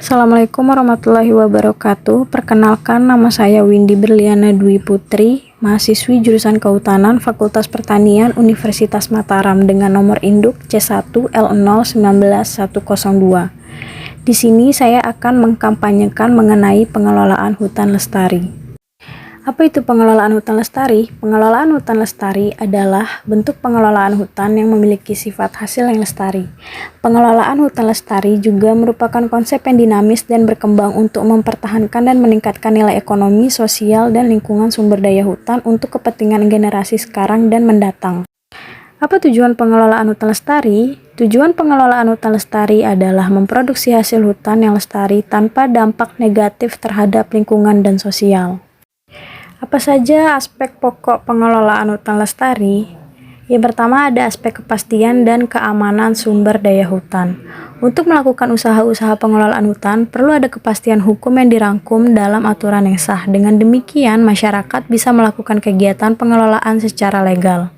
Assalamualaikum warahmatullahi wabarakatuh. Perkenalkan, nama saya Windy Berliana Dwi Putri, mahasiswi jurusan Kehutanan Fakultas Pertanian Universitas Mataram dengan nomor induk C1L019102. Di sini saya akan mengkampanyekan mengenai pengelolaan hutan lestari. Apa itu pengelolaan hutan lestari? Pengelolaan hutan lestari adalah bentuk pengelolaan hutan yang memiliki sifat hasil yang lestari. Pengelolaan hutan lestari juga merupakan konsep yang dinamis dan berkembang untuk mempertahankan dan meningkatkan nilai ekonomi, sosial, dan lingkungan sumber daya hutan untuk kepentingan generasi sekarang dan mendatang. Apa tujuan pengelolaan hutan lestari? Tujuan pengelolaan hutan lestari adalah memproduksi hasil hutan yang lestari tanpa dampak negatif terhadap lingkungan dan sosial. Apa saja aspek pokok pengelolaan hutan lestari? Yang pertama ada aspek kepastian dan keamanan sumber daya hutan. Untuk melakukan usaha-usaha pengelolaan hutan, perlu ada kepastian hukum yang dirangkum dalam aturan yang sah. Dengan demikian, masyarakat bisa melakukan kegiatan pengelolaan secara legal.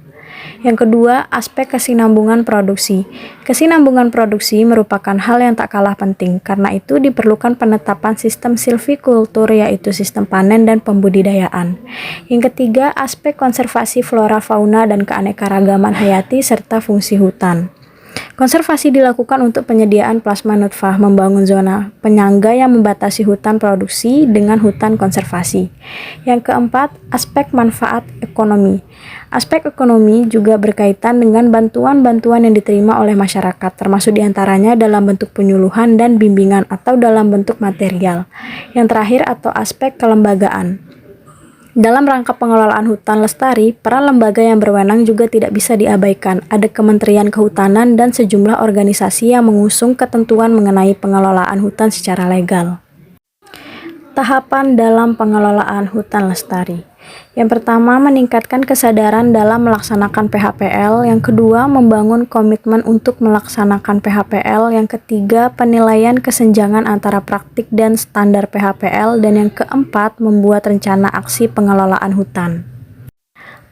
Yang kedua, aspek kesinambungan produksi. Kesinambungan produksi merupakan hal yang tak kalah penting, karena itu diperlukan penetapan sistem silvikultur, yaitu sistem panen dan pembudidayaan. Yang ketiga, aspek konservasi flora fauna dan keanekaragaman hayati serta fungsi hutan. Konservasi dilakukan untuk penyediaan plasma nutfah, membangun zona penyangga yang membatasi hutan produksi dengan hutan konservasi. Yang keempat, aspek manfaat ekonomi. Aspek ekonomi juga berkaitan dengan bantuan-bantuan yang diterima oleh masyarakat, termasuk diantaranya dalam bentuk penyuluhan dan bimbingan atau dalam bentuk material. Yang terakhir atau aspek kelembagaan. Dalam rangka pengelolaan hutan lestari, peran lembaga yang berwenang juga tidak bisa diabaikan. Ada Kementerian Kehutanan dan sejumlah organisasi yang mengusung ketentuan mengenai pengelolaan hutan secara legal. Tahapan dalam pengelolaan hutan lestari. Yang pertama, meningkatkan kesadaran dalam melaksanakan PHPL. Yang kedua, membangun komitmen untuk melaksanakan PHPL. Yang ketiga, penilaian kesenjangan antara praktik dan standar PHPL. Dan yang keempat, membuat rencana aksi pengelolaan hutan.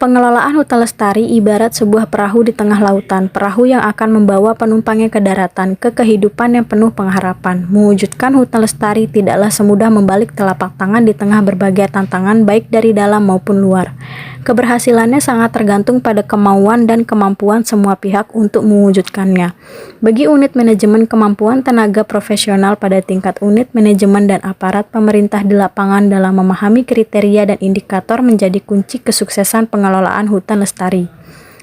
Pengelolaan hutan lestari ibarat sebuah perahu di tengah lautan, perahu yang akan membawa penumpangnya ke daratan, ke kehidupan yang penuh pengharapan. Mewujudkan hutan lestari tidaklah semudah membalik telapak tangan di tengah berbagai tantangan baik dari dalam maupun luar. Keberhasilannya sangat tergantung pada kemauan dan kemampuan semua pihak untuk mewujudkannya. Bagi unit manajemen, kemampuan tenaga profesional pada tingkat unit manajemen dan aparat pemerintah di lapangan dalam memahami kriteria dan indikator menjadi kunci kesuksesan pengelolaan hutan lestari.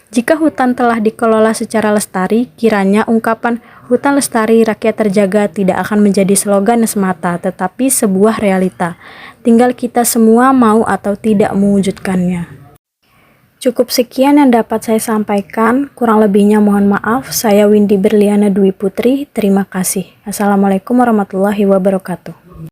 Jika hutan telah dikelola secara lestari, kiranya ungkapan hutan lestari rakyat terjaga tidak akan menjadi slogan semata, tetapi sebuah realita. Tinggal kita semua mau atau tidak mewujudkannya. Cukup sekian yang dapat saya sampaikan, kurang lebihnya mohon maaf. Saya Windy Berliana Dwi Putri, terima kasih. Assalamualaikum warahmatullahi wabarakatuh.